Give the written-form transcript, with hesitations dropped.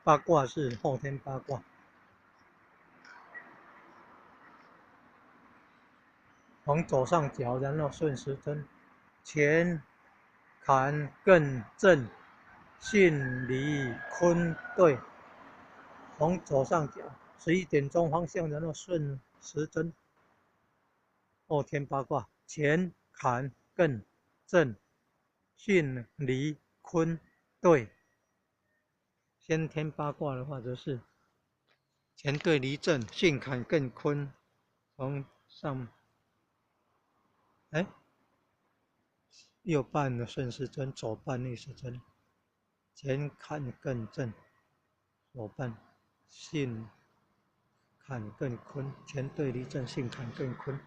八卦是后天八卦。从左上角，然后顺时针，乾、坎、艮、震、巽、离、坤、兑。从左上角11点钟方向，然后顺时针。后天八卦：乾、坎、艮、震、巽、离、坤、兑。先天八卦的话，则是乾兑离震，巽坎艮坤。从上，右半的顺时针，左半逆时针。乾坎艮震，左半巽坎艮坤，乾兑离震，巽坎艮坤。